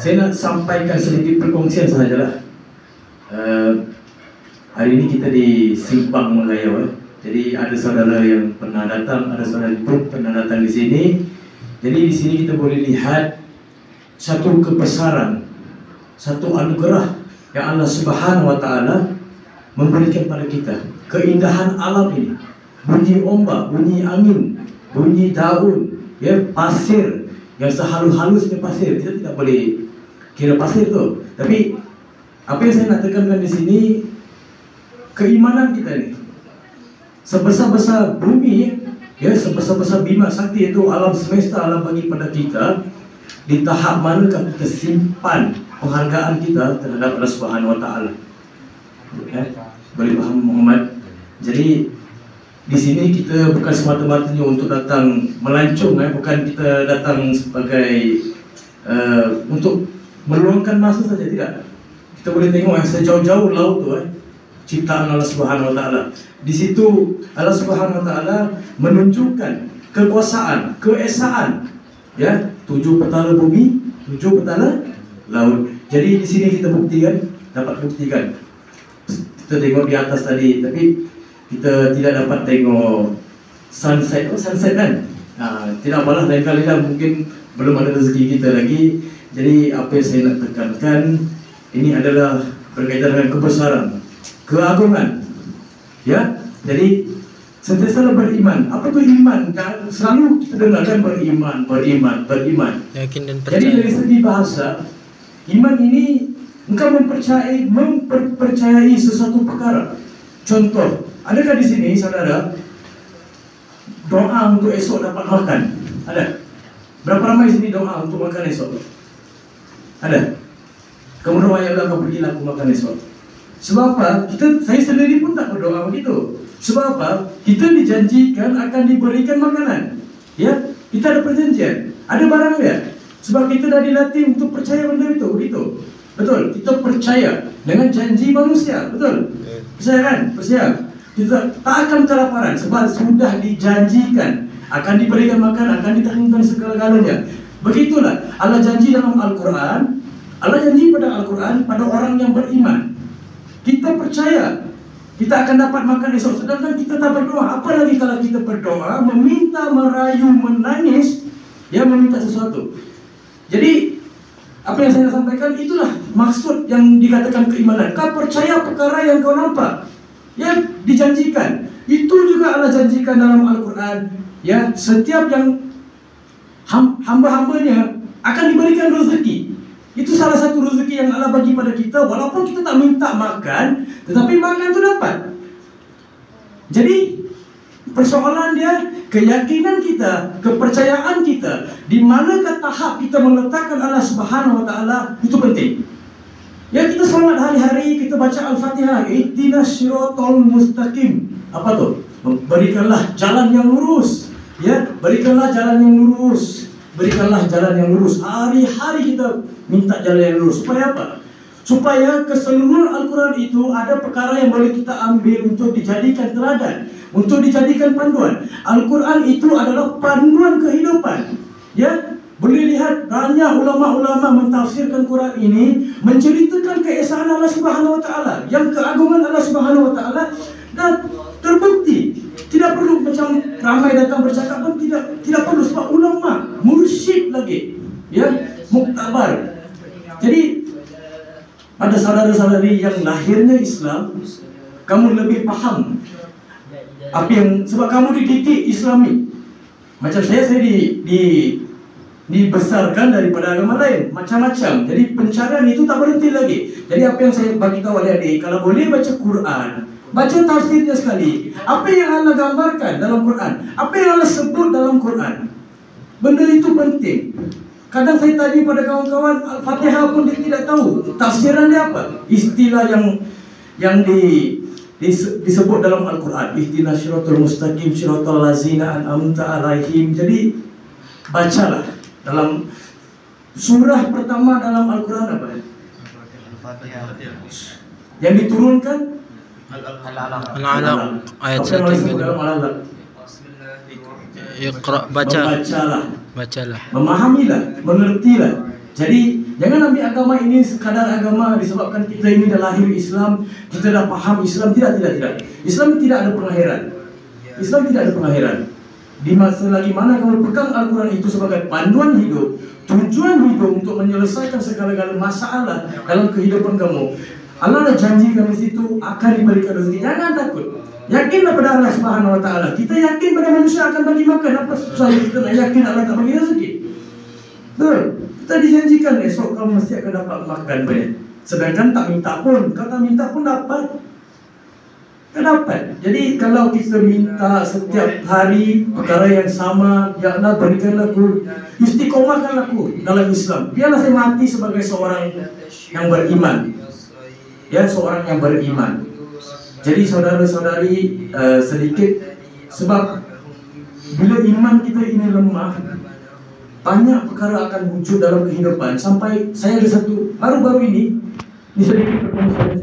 Saya nak sampaikan sedikit perkongsian sahajalah. Hari ini kita di Simpang Mengayau. Jadi ada saudara yang pernah datang, ada saudara pun pernah datang di sini. Jadi di sini kita boleh lihat satu kebesaran, satu anugerah yang Allah Subhanahu wa Ta'ala memberikan pada kita. Keindahan alam ini, bunyi ombak, bunyi angin, bunyi daun, ya, pasir yang sehalus-halusnya pasir. Kita tidak boleh kira pasir tu. Tapi apa yang saya nak tekankan di sini, keimanan kita ni, sebesar-besar bumi, ya, sebesar-besar Bima Sakti itu alam semesta Allah bagi pada kita, di tahap manakah kita simpan penghargaan kita terhadap Allah Subhanahu wa Ta'ala. Ya, boleh faham Muhammad? Jadi di sini kita bukan semata-matanya untuk datang melancong, bukan kita datang sebagai untuk meluangkan masa saja, tidak. Kita boleh tengok sejauh-jauh laut tu, ciptaan Allah Subhanahu wa Ta'ala. Di situ Allah Subhanahu wa Ta'ala menunjukkan kekuasaan, keesaan, ya, 7 petala bumi, 7 petala laut. Jadi di sini kita dapat buktikan. Kita tengok di atas tadi, tapi kita tidak dapat tengok sunset. Sunset kan? Tidak apalah, lain kali lah, mungkin belum ada rezeki kita lagi. Jadi apa yang saya nak tekankan, ini adalah berkaitan dengan kebesaran, keagungan, ya. Jadi sentiasa beriman. Apa tu iman? Selalu kita dengarkan beriman. Yakin dan percaya. Jadi dari segi bahasa, iman ini engkau mempercayai sesuatu perkara. Contoh, adakah di sini saudara doa untuk esok dapat makan? Ada? Berapa ramai sini doa untuk makan esok? Ada? Kamu doa, ya Allah, kau pergilah aku makan esok. Sebab apa? Saya sendiri pun tak berdoa begitu. Sebab apa? Kita dijanjikan akan diberikan makanan. Ya, kita ada perjanjian, ada barang dia. Sebab kita dah dilatih untuk percaya benda itu, begitu. Betul? Kita percaya dengan janji manusia, betul? Percaya kan? Percaya. Kita tak akan kelaparan sebab sudah dijanjikan akan diberikan makan, akan ditanggung segala-galanya. Begitulah Allah janji dalam Al-Quran. Allah janji pada Al-Quran pada orang yang beriman. Kita percaya kita akan dapat makan esok, sedangkan kita tak berdoa. Apa lagi kalau kita berdoa, meminta, merayu, menangis, ya, meminta sesuatu. Jadi apa yang saya sampaikan itulah maksud yang dikatakan keimanan. Kau percaya perkara yang kau nampak, ya, dijanjikan. Itu juga Allah janjikan dalam Al-Quran, ya, setiap yang hamba-hambanya akan diberikan rezeki. Itu salah satu rezeki yang Allah bagi pada kita. Walaupun kita tak minta makan, tetapi makan itu dapat. Jadi persoalan dia, keyakinan kita, kepercayaan kita, di manakah tahap kita meletakkan Allah Subhanahu wa Ta'ala, itu penting. Ya, kita solat hari-hari, kita baca Al-Fatihah, ihdinas siratal mustaqim. Apa tu? Berikanlah jalan yang lurus. Ya, berikanlah jalan yang lurus. Berikanlah jalan yang lurus. Hari-hari kita minta jalan yang lurus. Supaya apa? Supaya keseluruhan Al-Quran itu ada perkara yang boleh kita ambil untuk dijadikan teladan, untuk dijadikan panduan. Al-Quran itu adalah panduan kehidupan. Ya, boleh lihat banyak ulama-ulama mentafsirkan Quran ini, menceritakan keesaan Allah Subhanahu wa Ta'ala, yang keagungan Allah Subhanahu wa Ta'ala, dan terbukti. Tidak perlu macam ramai datang bercakap pun, tidak perlu, sebab ulama, mursyid lagi, ya, muktabar. Jadi pada saudara-saudari yang lahirnya Islam, kamu lebih faham apa yang, sebab kamu dididik Islami. Macam saya dibesarkan daripada agama lain, macam-macam. Jadi pencarian itu tak berhenti lagi. Jadi apa yang saya bagi tahu adik-adik, kalau boleh baca Quran, baca tafsirnya sekali. Apa yang Allah gambarkan dalam Quran, apa yang Allah sebut dalam Quran, benda itu penting. Kadang saya tanya pada kawan-kawan, Al-Fatihah pun dia tidak tahu tafsiran dia apa. Istilah yang disebut dalam Al-Quran, ihdinas siratal mustaqim siratal ladzina an'amta 'alaihim. Jadi bacalah dalam surah pertama dalam Al-Quran apa? Al-Fatihah. Yang diturunkan Al-Alaq ayat 1 hingga 5. Iqra, bacalah, memahamilah, mengertilah. Jadi Jangan ambil agama ini sekadar agama disebabkan kita ini dah lahir Islam, kita dah paham Islam. Tidak. Islam tidak ada pengakhiran. Islam tidak ada pengakhiran. Di masa lagi mana kamu pegang Al-Quran itu sebagai panduan hidup, tujuan hidup untuk menyelesaikan segala-gala masalah dalam kehidupan kamu, Allah dah janjikan di situ akan diberikan rezeki. Jangan takut. Yakinlah pada Allah Subhanahu Wa Taala. Kita yakin pada manusia akan bagi makan. Apa susah kita nak yakin Allah tak bagi rezeki? Betul. Kita dijanjikan esok kamu mesti akan dapat makan banyak. Sedangkan tak minta pun, kau tak minta pun dapat. Tak dapat. Jadi kalau kita minta setiap hari perkara yang sama, ya Allah berikanlah aku, istiqomahkanlah aku dalam Islam. Biarlah saya mati sebagai seorang yang beriman. Ya, seorang yang beriman. Jadi saudara-saudari, sedikit sebab bila iman kita ini lemah, banyak perkara akan wujud dalam kehidupan. Sampai saya ada satu baru-baru ini sedikit berkongsi